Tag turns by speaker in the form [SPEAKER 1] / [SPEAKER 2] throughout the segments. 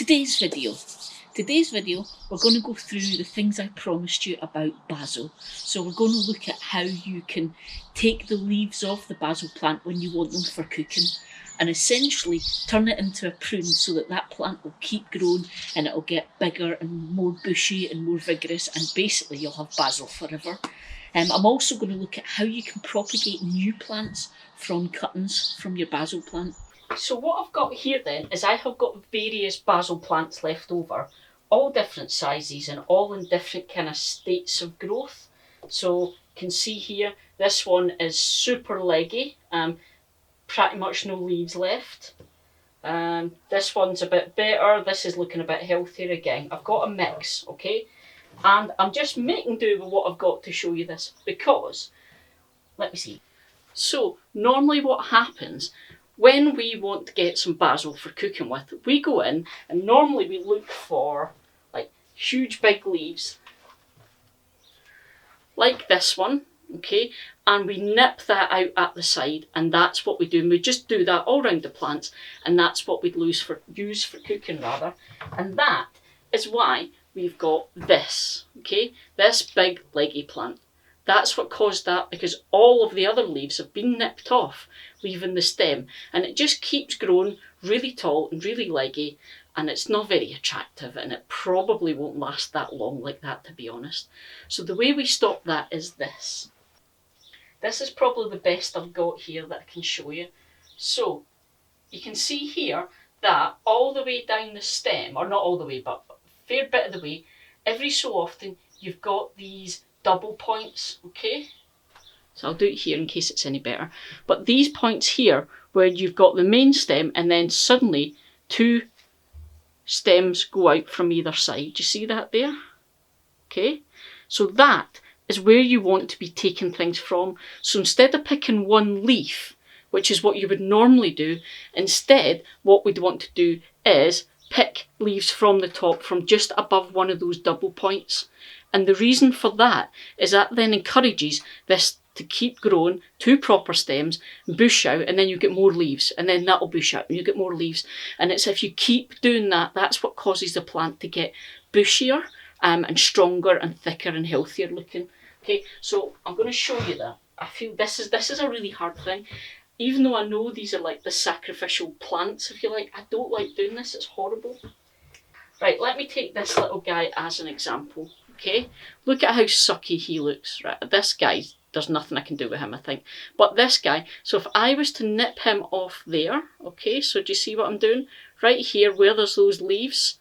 [SPEAKER 1] Today's video, we're going to go through the things I promised you about basil. So we're going to look at how you can take the leaves off the basil plant when you want them for cooking and essentially turn it into a prune so that that plant will keep growing and it'll get bigger and more bushy and more vigorous, and basically you'll have basil forever. I'm also going to look at how you can propagate new plants from cuttings from your basil plant. So what I've got here then is I have got various basil plants left over, all different sizes and all in different kind of states of growth. So you can see here, this one is super leggy, pretty much no leaves left. This one's a bit better, this is looking a bit healthier again. I've got a mix, okay? And I'm just making do with what I've got to show you this because, let me see. So normally what happens when we want to get some basil for cooking with, we go in and normally we look for like huge big leaves like this one, okay, and we nip that out at the side, and that's what we do, and we just do that all around the plants, and that's what we'd use for cooking rather. And that is why we've got this, okay, this big leggy plant. That's what caused that, because all of the other leaves have been nipped off, leaving the stem, and it just keeps growing really tall and really leggy, and it's not very attractive, and it probably won't last that long like that, to be honest. So the way we stop that is this. This is probably the best I've got here that I can show you. So you can see here that all the way down the stem, or not all the way, but a fair bit of the way, every so often you've got these double points, okay? So I'll do it here in case it's any better. But these points here, where you've got the main stem and then suddenly two stems go out from either side. Do you see that there? Okay, so that is where you want to be taking things from. So instead of picking one leaf, which is what you would normally do, instead what we'd want to do is pick leaves from the top, from just above one of those double points. And the reason for that is that then encourages this to keep growing, two proper stems, bush out, and then you get more leaves, and then that'll bush out and you get more leaves. And it's if you keep doing that, that's what causes the plant to get bushier and stronger and thicker and healthier looking. Okay, so I'm going to show you that. I feel this is a really hard thing. Even though I know these are like the sacrificial plants, if you like, I don't like doing this, it's horrible. Right, let me take this little guy as an example, okay? Look at how sucky he looks, right? This guy, there's nothing I can do with him, I think. But this guy, so if I was to nip him off there, okay, so do you see what I'm doing? Right here, where there's those leaves,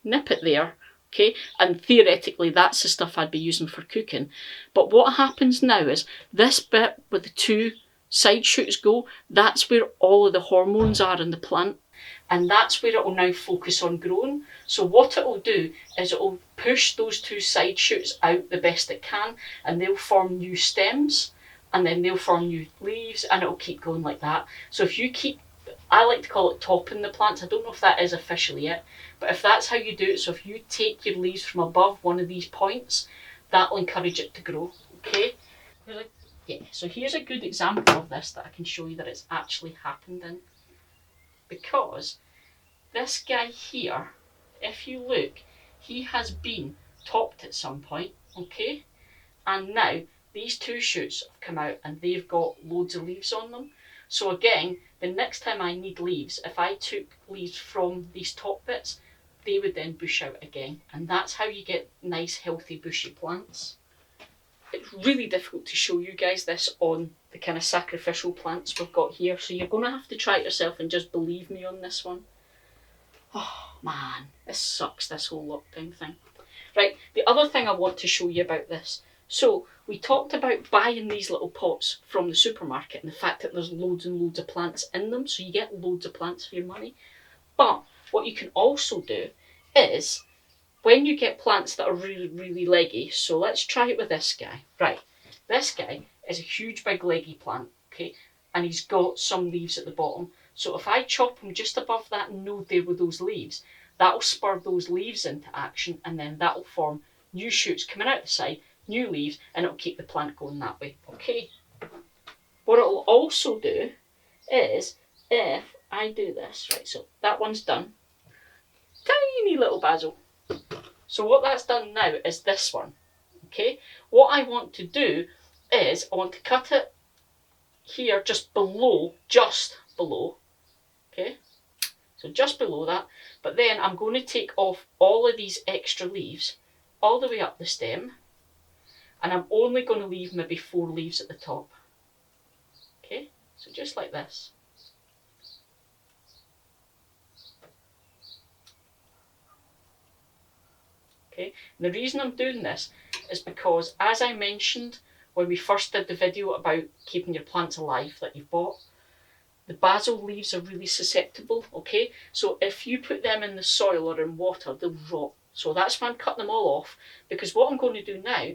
[SPEAKER 1] nip it there, okay? And theoretically, that's the stuff I'd be using for cooking. But what happens now is, this bit where the two side shoots go, that's where all of the hormones are in the plant. And that's where it will now focus on growing. So what it will do is it will push those two side shoots out the best it can, and they'll form new stems, and then they'll form new leaves, and it'll keep going like that. So if you keep, I like to call it topping the plants, I don't know if that is officially it, but if that's how you do it, so if you take your leaves from above one of these points, that'll encourage it to grow, okay? Yeah, so here's a good example of this that I can show you that it's actually happened in. Because this guy here, if you look, he has been topped at some point, okay? And now these two shoots have come out and they've got loads of leaves on them. So again, the next time I need leaves, if I took leaves from these top bits, they would then bush out again. And that's how you get nice, healthy, bushy plants. It's really difficult to show you guys this on the kind of sacrificial plants we've got here, so you're going to have to try it yourself and just believe me on this one. Oh man, this sucks, this whole lockdown thing. Right, the other thing I want to show you about this. So we talked about buying these little pots from the supermarket and the fact that there's loads and loads of plants in them, so you get loads of plants for your money. But what you can also do is, when you get plants that are really, really leggy, so let's try it with this guy. Right, this guy is a huge big leggy plant, okay, and he's got some leaves at the bottom. So if I chop him just above that node there with those leaves, that'll spur those leaves into action, and then that'll form new shoots coming out the side, new leaves, and it'll keep the plant going that way, okay? What it'll also do is, if I do this, right, so that one's done, tiny little basil. So what that's done now is this one. Okay, what I want to do is I want to cut it here just below, okay, so just below that, but then I'm going to take off all of these extra leaves all the way up the stem, and I'm only going to leave maybe 4 leaves at the top. Okay, so just like this. Okay, and the reason I'm doing this is because, as I mentioned when we first did the video about keeping your plants alive that you've bought, the basil leaves are really susceptible, okay? So if you put them in the soil or in water, they'll rot. So that's why I'm cutting them all off, because what I'm going to do now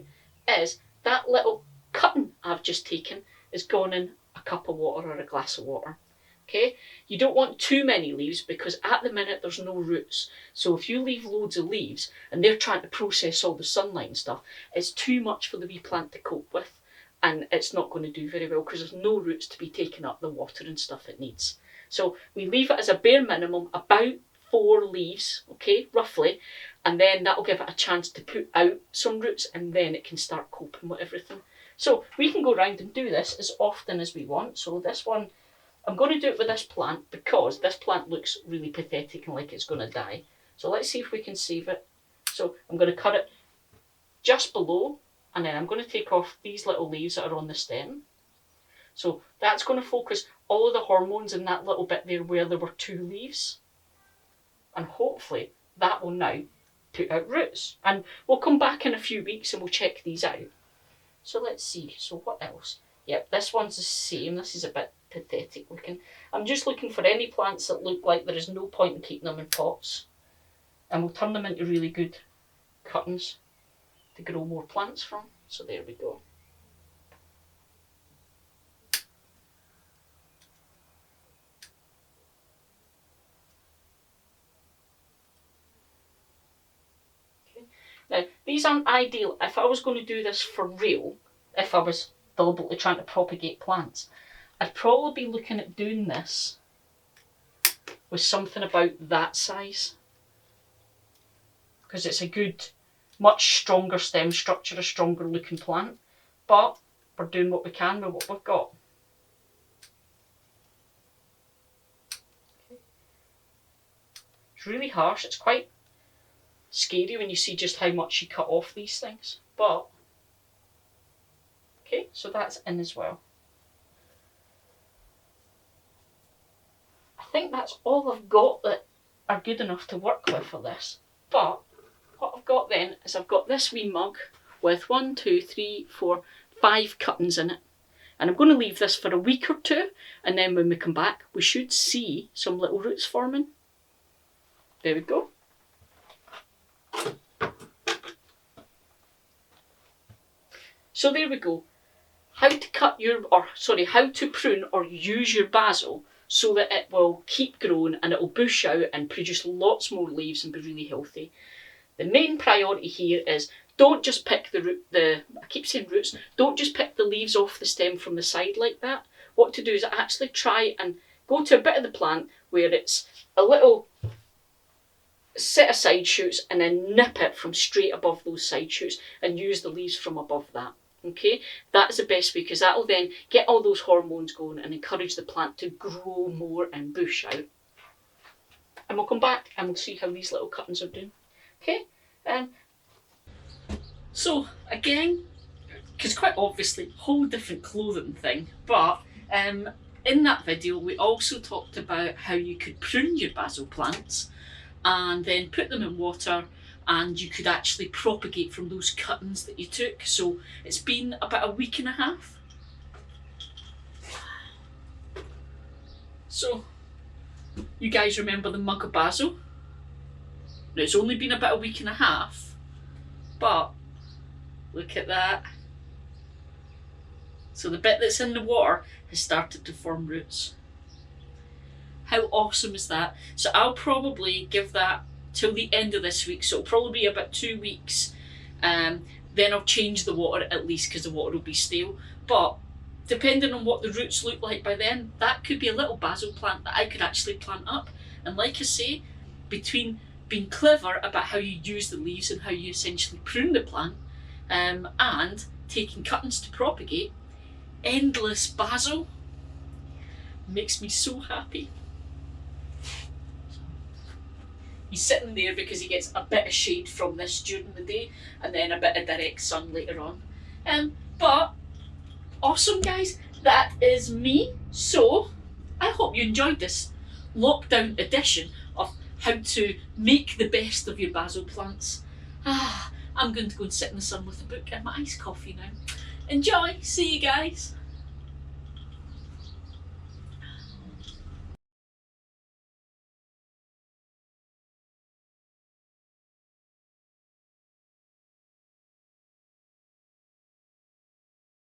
[SPEAKER 1] is that little cutting I've just taken is gone in a cup of water or a glass of water. Okay, you don't want too many leaves because at the minute there's no roots. So if you leave loads of leaves and they're trying to process all the sunlight and stuff, it's too much for the wee plant to cope with, and it's not going to do very well because there's no roots to be taking up the water and stuff it needs. So we leave it as a bare minimum, about 4 leaves, okay, roughly, and then that'll give it a chance to put out some roots, and then it can start coping with everything. So we can go around and do this as often as we want. So this one, I'm going to do it with this plant because this plant looks really pathetic and like it's going to die. So let's see if we can save it. So I'm going to cut it just below, and then I'm going to take off these little leaves that are on the stem. So that's going to focus all of the hormones in that little bit there where there were 2 leaves. And hopefully that will now put out roots. And we'll come back in a few weeks and we'll check these out. So let's see. So what else? Yep, this one's the same. This is a bit pathetic looking. I'm just looking for any plants that look like there is no point in keeping them in pots, and we'll turn them into really good cuttings to grow more plants from. So there we go. Okay. Now these aren't ideal. If I was going to do this for real, if I was deliberately trying to propagate plants, I'd probably be looking at doing this with something about that size, because it's a good, much stronger stem structure, a stronger looking plant, but we're doing what we can with what we've got. Okay. It's really harsh, it's quite scary when you see just how much you cut off these things, but okay, so that's in as well. I think that's all I've got that are good enough to work with for this. But what I've got then is I've got this wee mug with 1, 2, 3, 4, 5 cuttings in it. And I'm going to leave this for a week or 2, and then when we come back we should see some little roots forming. There we go. So there we go. How to prune or use your basil so that it will keep growing and it will bush out and produce lots more leaves and be really healthy. The main priority here is don't just pick I keep saying roots, don't just pick the leaves off the stem from the side like that. What to do is actually try and go to a bit of the plant where it's a little set of side shoots, and then nip it from straight above those side shoots and use the leaves from above that. Okay, that's the best way, because that'll then get all those hormones going and encourage the plant to grow more and bush out. And we'll come back and we'll see how these little cuttings are doing. Okay, so again, because quite obviously whole different clothing thing, but in that video we also talked about how you could prune your basil plants and then put them in water, and you could actually propagate from those cuttings that you took. So it's been about a week and a half. So you guys remember the mug of basil? Now it's only been about a week and a half, but look at that. So the bit that's in the water has started to form roots. How awesome is that? So I'll probably give that till the end of this week, so it'll probably be about 2 weeks. Then I'll change the water at least, because the water will be stale. But depending on what the roots look like by then, that could be a little basil plant that I could actually plant up. And like I say, between being clever about how you use the leaves and how you essentially prune the plant, and taking cuttings to propagate. Endless basil makes me so happy. He's sitting there because he gets a bit of shade from this during the day and then a bit of direct sun later on. But awesome, guys, that is me. So I hope you enjoyed this lockdown edition of how to make the best of your basil plants. I'm going to go and sit in the sun with a book and my iced coffee now. Enjoy. See you guys.